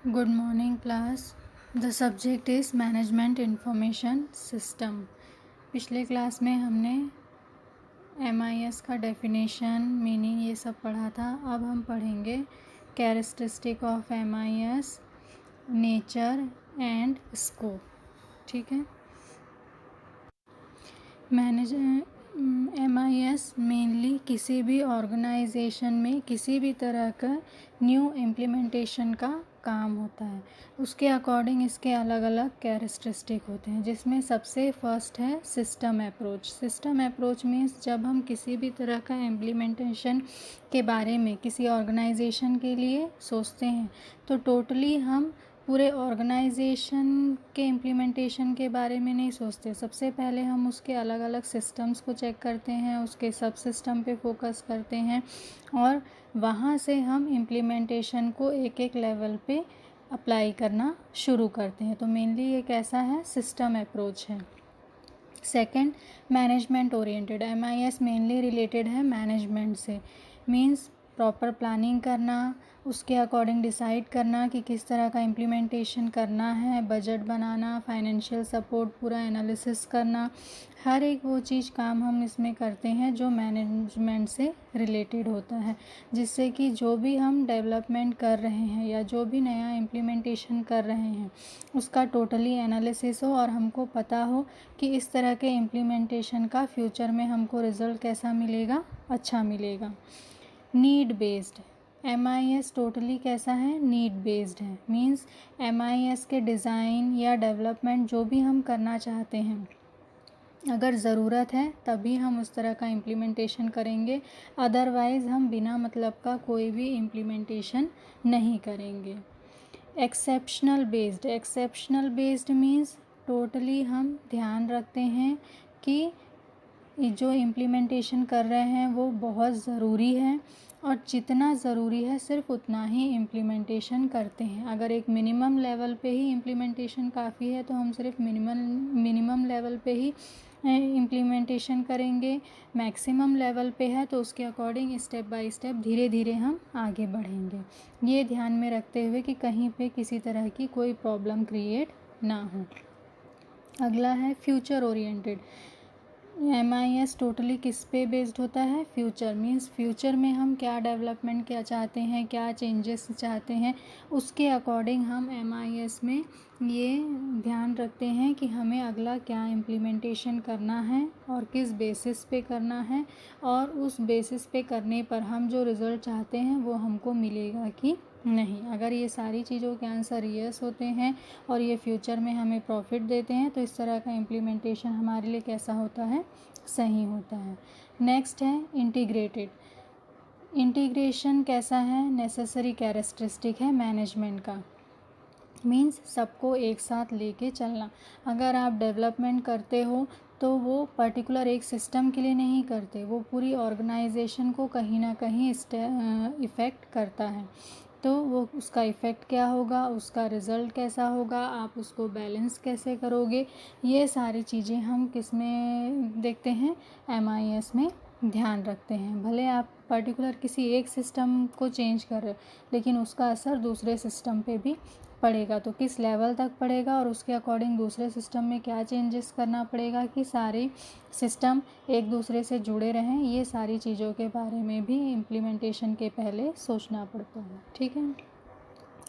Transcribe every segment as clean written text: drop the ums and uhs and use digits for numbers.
Good morning class. The subject is Management Information System. पिछले class में हमने MIS का डेफिनेशन, मीनिंग ये सब पढ़ा था. अब हम पढ़ेंगे characteristic of MIS, nature and scope. ठीक है. MIS मेनली किसी भी ऑर्गेनाइजेशन में किसी भी तरह का न्यू इम्प्लीमेंटेशन का काम होता है. उसके अकॉर्डिंग इसके अलग अलग कैरेक्टरिस्टिक होते हैं, जिसमें सबसे फर्स्ट है system approach. System approach means जब हम किसी भी तरह का इम्प्लीमेंटेशन के बारे में किसी ऑर्गेनाइजेशन के लिए सोचते हैं तो टोटली हम पूरे ऑर्गेनाइजेशन के इम्प्लीमेंटेशन के बारे में नहीं सोचते. सबसे पहले हम उसके अलग अलग सिस्टम्स को चेक करते हैं, उसके सब सिस्टम पे फोकस करते हैं और वहाँ से हम इम्प्लीमेंटेशन को एक एक लेवल पे अप्लाई करना शुरू करते हैं. तो मेनली ये कैसा है, सिस्टम अप्रोच है. Second, management oriented. MIS mainly related है मैनेजमेंट से. मीन्स प्रॉपर प्लानिंग करना, उसके अकॉर्डिंग डिसाइड करना कि किस तरह का इम्प्लीमेंटेशन करना है, बजट बनाना, फाइनेंशियल सपोर्ट, पूरा एनालिसिस करना. हर एक वो चीज़ काम हम इसमें करते हैं जो मैनेजमेंट से रिलेटेड होता है, जिससे कि जो भी हम डेवलपमेंट कर रहे हैं या जो भी नया इम्प्लीमेंटेशन कर रहे हैं उसका टोटली एनालिसिस हो और हमको पता हो कि इस तरह के इम्प्लीमेंटेशन का फ्यूचर में हमको रिज़ल्ट कैसा मिलेगा, अच्छा मिलेगा. Need based. MIS टोटली कैसा है, नीड बेस्ड है. मीन्स MIS के डिज़ाइन या डेवलपमेंट जो भी हम करना चाहते हैं, अगर ज़रूरत है तभी हम उस तरह का इम्प्लीमेंटेशन करेंगे, अदरवाइज़ हम बिना मतलब का कोई भी इम्प्लीमेंटेशन नहीं करेंगे. Exceptional based. Exceptional based means totally हम ध्यान रखते हैं कि जो इम्प्लीमेंटेशन कर रहे हैं वो बहुत ज़रूरी है और जितना ज़रूरी है सिर्फ उतना ही इम्प्लीमेंटेशन करते हैं. अगर एक मिनिमम लेवल पे ही इम्प्लीमेंटेशन काफ़ी है तो हम सिर्फ मिनिमम लेवल पे ही इम्प्लीमेंटेशन करेंगे. मैक्सिमम लेवल पे है तो उसके अकॉर्डिंग स्टेप बाय स्टेप धीरे धीरे हम आगे बढ़ेंगे. ये ध्यान में रखते हुए कि कहीं पे किसी तरह की कोई प्रॉब्लम क्रिएट ना हो. अगला है फ्यूचर ओरिएंटेड. MIS टोटली किस पे बेस्ड होता है, फ्यूचर. मीन्स फ्यूचर में हम क्या डेवलपमेंट क्या चाहते हैं, क्या चेंजेस चाहते हैं, उसके अकॉर्डिंग हम MIS में ये ध्यान रखते हैं कि हमें अगला क्या इम्प्लीमेंटेशन करना है और किस बेसिस पे करना है और उस बेसिस पे करने पर हम जो रिज़ल्ट चाहते हैं वो हमको मिलेगा कि नहीं. अगर ये सारी चीज़ों के आंसर यस होते हैं और ये फ्यूचर में हमें प्रॉफिट देते हैं तो इस तरह का इम्प्लीमेंटेशन हमारे लिए कैसा होता है, सही होता है. नेक्स्ट है इंटीग्रेटेड. इंटीग्रेशन कैसा है, नेसेसरी कैरेक्टरिस्टिक है मैनेजमेंट का. मीन्स सबको एक साथ लेके चलना. अगर आप डेवलपमेंट करते हो तो वो पर्टिकुलर एक सिस्टम के लिए नहीं करते, वो पूरी ऑर्गेनाइजेशन को कहीं ना कहीं इफ़ेक्ट करता है. तो वो उसका इफ़ेक्ट क्या होगा, उसका रिज़ल्ट कैसा होगा, आप उसको बैलेंस कैसे करोगे, ये सारी चीज़ें हम किस में देखते हैं, MIS में ध्यान रखते हैं. भले आप पर्टिकुलर किसी एक सिस्टम को चेंज कर रहे हो लेकिन उसका असर दूसरे सिस्टम पे भी पड़ेगा. तो किस लेवल तक पड़ेगा और उसके अकॉर्डिंग दूसरे सिस्टम में क्या चेंजेस करना पड़ेगा कि सारे सिस्टम एक दूसरे से जुड़े रहें, ये सारी चीज़ों के बारे में भी इम्प्लीमेंटेशन के पहले सोचना पड़ता है. ठीक है.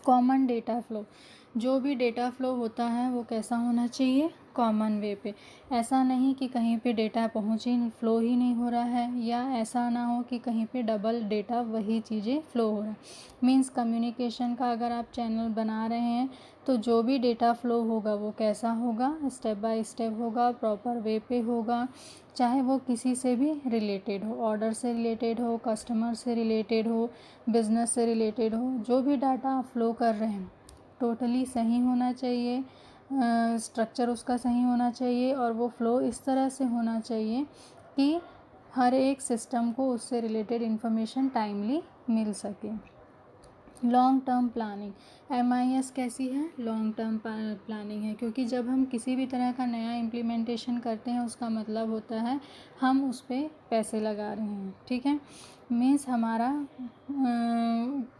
Common data flow. जो भी डेटा फ्लो होता है वो कैसा होना चाहिए, कॉमन वे पे. ऐसा नहीं कि कहीं पे डेटा पहुँच ही फ्लो ही नहीं हो रहा है, या ऐसा ना हो कि कहीं पे डबल डेटा वही चीज़ें फ्लो हो रहा है. मीन्स कम्युनिकेशन का अगर आप चैनल बना रहे हैं तो जो भी डेटा फ्लो होगा वो कैसा होगा, स्टेप बाय स्टेप होगा, प्रॉपर वे पे होगा, चाहे वो किसी से भी रिलेटेड हो, ऑर्डर से रिलेटेड हो, कस्टमर से रिलेटेड हो, बिजनेस से रिलेटेड हो. जो भी डाटा आप फ्लो कर रहे हैं टोटली सही होना चाहिए, स्ट्रक्चर उसका सही होना चाहिए और वो फ्लो इस तरह से होना चाहिए कि हर एक सिस्टम को उससे रिलेटेड इन्फॉर्मेशन टाइमली मिल सके. Long term planning. MIS कैसी है, लॉन्ग टर्म प्लानिंग है, क्योंकि जब हम किसी भी तरह का नया इम्प्लीमेंटेशन करते हैं उसका मतलब होता है हम उस पर पैसे लगा रहे हैं. ठीक है. मीन्स हमारा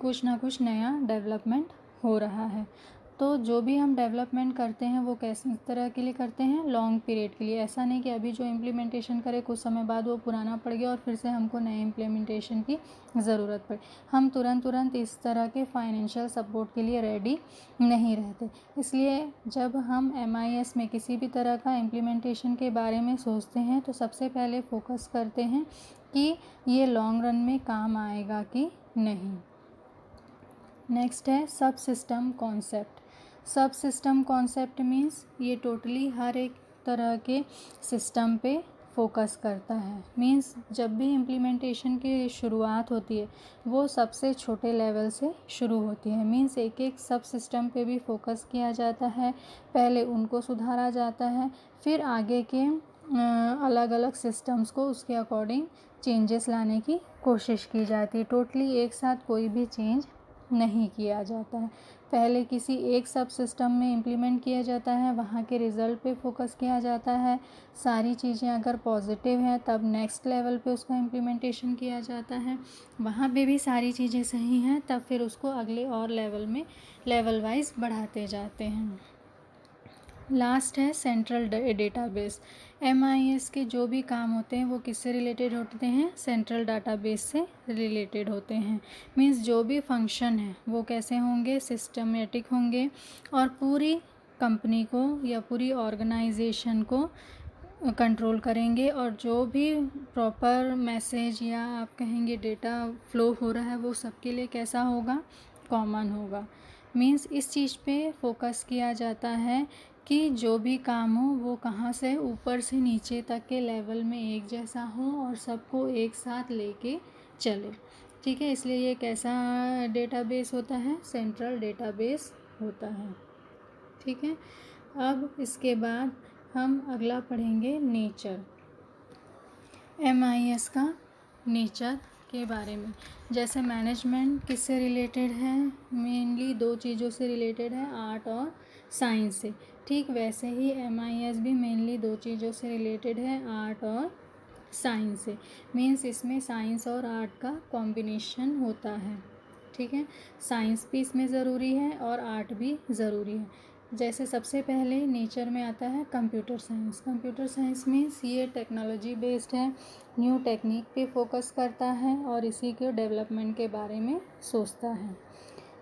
कुछ ना कुछ नया डेवलपमेंट हो रहा है। तो जो भी हम डेवलपमेंट करते हैं वो किस तरह के लिए करते हैं, लॉन्ग पीरियड के लिए। ऐसा नहीं कि अभी जो इम्प्लीमेंटेशन करे कुछ समय बाद वो पुराना पड़ गया और फिर से हमको नए इम्प्लीमेंटेशन की ज़रूरत पड़े। हम तुरंत इस तरह के फाइनेंशियल सपोर्ट के लिए रेडी नहीं रहते। इसलिए जब हम MIS में किसी भी तरह का इम्प्लीमेंटेशन के बारे में सोचते हैं तो सबसे पहले फोकस करते हैं कि ये लॉन्ग रन में काम आएगा कि नहीं। नेक्स्ट है सब सिस्टम कॉन्सेप्ट। सब सिस्टम कॉन्सेप्ट मीन्स ये टोटली हर एक तरह के सिस्टम पे फोकस करता है। मीन्स जब भी इम्प्लीमेंटेशन की शुरुआत होती है वो सबसे छोटे लेवल से शुरू होती है। मीन्स एक एक सब सिस्टम पे भी फोकस किया जाता है, पहले उनको सुधारा जाता है, फिर आगे के अलग अलग सिस्टम्स को उसके अकॉर्डिंग चेंजेस लाने की कोशिश की जाती है। टोटली एक साथ कोई भी चेंज नहीं किया जाता है। पहले किसी एक सब सिस्टम में इम्प्लीमेंट किया जाता है, वहाँ के रिज़ल्ट पे फोकस किया जाता है। सारी चीज़ें अगर पॉजिटिव हैं तब नेक्स्ट लेवल पे उसका इम्प्लीमेंटेशन किया जाता है। वहाँ पे भी सारी चीज़ें सही हैं तब फिर उसको अगले और लेवल में लेवल वाइज बढ़ाते जाते हैं। लास्ट है सेंट्रल डेटाबेस। MIS के जो भी काम होते हैं वो किससे रिलेटेड होते हैं, सेंट्रल डाटाबेस से रिलेटेड होते हैं। मीन्स जो भी फंक्शन है वो कैसे होंगे, सिस्टमेटिक होंगे और पूरी कंपनी को या पूरी ऑर्गेनाइजेशन को कंट्रोल करेंगे। और जो भी प्रॉपर मैसेज या आप कहेंगे डेटा फ्लो हो रहा है वो सबके लिए कैसा होगा, कॉमन होगा। मीन्स इस चीज़ पे फोकस किया जाता है कि जो भी काम हो वो कहाँ से ऊपर से नीचे तक के लेवल में एक जैसा हो और सबको एक साथ लेके चले। ठीक है, इसलिए ये कैसा डेटाबेस होता है, सेंट्रल डेटाबेस होता है। ठीक है, अब इसके बाद हम अगला पढ़ेंगे नेचर। MIS का नेचर के बारे में। जैसे मैनेजमेंट किससे रिलेटेड है, मेनली दो चीज़ों से रिलेटेड है, आर्ट और साइंस से। ठीक वैसे ही MIS भी मेनली दो चीज़ों से रिलेटेड है, आर्ट और साइंस से। मीन्स इसमें साइंस और आर्ट का कॉम्बिनेशन होता है। ठीक है, साइंस भी इसमें ज़रूरी है और आर्ट भी ज़रूरी है। जैसे सबसे पहले नेचर में आता है computer science. Computer science means ये टेक्नोलॉजी बेस्ड है, न्यू टेक्निक पे फोकस करता है और इसी के डेवलपमेंट के बारे में सोचता है।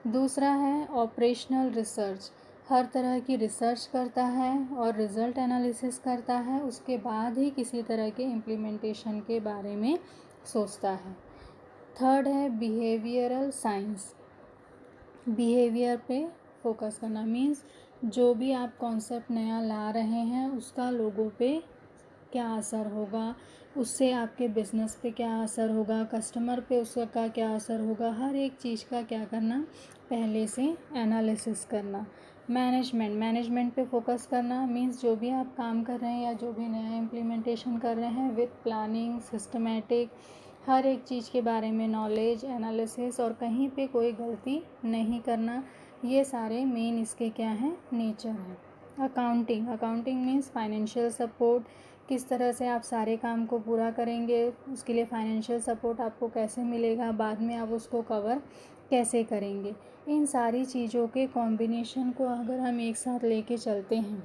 दूसरा है ऑपरेशनल रिसर्च। हर तरह की रिसर्च करता है और रिज़ल्ट एनालिसिस करता है, उसके बाद ही किसी तरह के इम्प्लीमेंटेशन के बारे में सोचता है। थर्ड है बिहेवियरल साइंस। बिहेवियर पे फोकस करना मीन्स जो भी आप कॉन्सेप्ट नया ला रहे हैं उसका लोगों पे क्या असर होगा, उससे आपके बिजनेस पे क्या असर होगा, कस्टमर पे उसका क्या असर होगा, हर एक चीज़ का क्या करना, पहले से एनालिसिस करना। मैनेजमेंट पे फोकस करना मीन्स जो भी आप काम कर रहे हैं या जो भी नया इम्प्लीमेंटेशन कर रहे हैं विथ प्लानिंग, सिस्टमेटिक, हर एक चीज़ के बारे में नॉलेज, एनालिसिस और कहीं पे कोई गलती नहीं करना। ये सारे मेन इसके क्या हैं, नेचर हैं। अकाउंटिंग मीन्स फाइनेंशियल सपोर्ट, किस तरह से आप सारे काम को पूरा करेंगे, उसके लिए फाइनेंशियल सपोर्ट आपको कैसे मिलेगा, बाद में आप उसको कवर कैसे करेंगे। इन सारी चीज़ों के कॉम्बिनेशन को अगर हम एक साथ लेके चलते हैं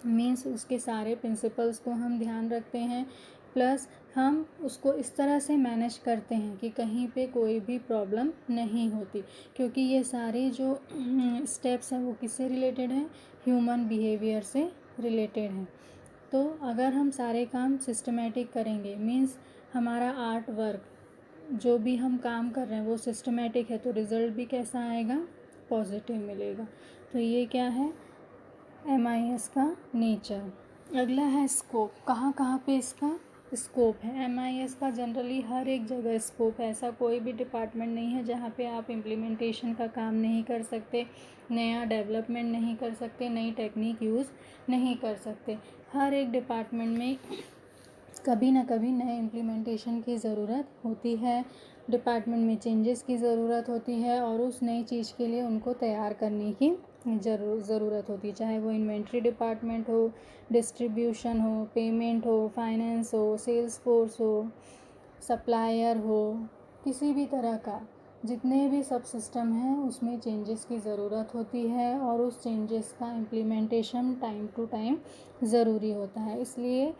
मीन्स उसके सारे प्रिंसिपल्स को हम ध्यान रखते हैं, प्लस हम उसको इस तरह से मैनेज करते हैं कि कहीं पे कोई भी प्रॉब्लम नहीं होती, क्योंकि ये सारे जो स्टेप्स हैं वो किससे रिलेटेड हैं, ह्यूमन बिहेवियर से रिलेटेड हैं। तो अगर हम सारे काम सिस्टमेटिक करेंगे मीन्स हमारा आर्ट वर्क जो भी हम काम कर रहे हैं वो सिस्टमेटिक है तो रिज़ल्ट भी कैसा आएगा, पॉजिटिव मिलेगा। तो ये क्या है, MIS का नेचर। अगला है स्कोप। कहाँ कहाँ पे इसका स्कोप है। MIS का जनरली हर एक जगह स्कोप है, ऐसा कोई भी डिपार्टमेंट नहीं है जहाँ पे आप इम्प्लीमेंटेशन का काम नहीं कर सकते, नया डेवलपमेंट नहीं कर सकते, नई टेक्निक यूज़ नहीं कर सकते। हर एक डिपार्टमेंट में कभी ना कभी नए इम्प्लीमेंटेशन की ज़रूरत होती है, डिपार्टमेंट में चेंजेस की ज़रूरत होती है और उस नई चीज़ के लिए उनको तैयार करने की ज़रूरत होती है, चाहे वो इन्वेंट्री डिपार्टमेंट हो, डिस्ट्रीब्यूशन हो, पेमेंट हो, फाइनेंस हो, सेल्स फोर्स हो, सप्लायर हो, किसी भी तरह का जितने भी सब सिस्टम हैं उसमें चेंजेस की ज़रूरत होती है और उस चेंजेस का इम्प्लीमेंटेशन टाइम टू टाइम ज़रूरी होता है। इसलिए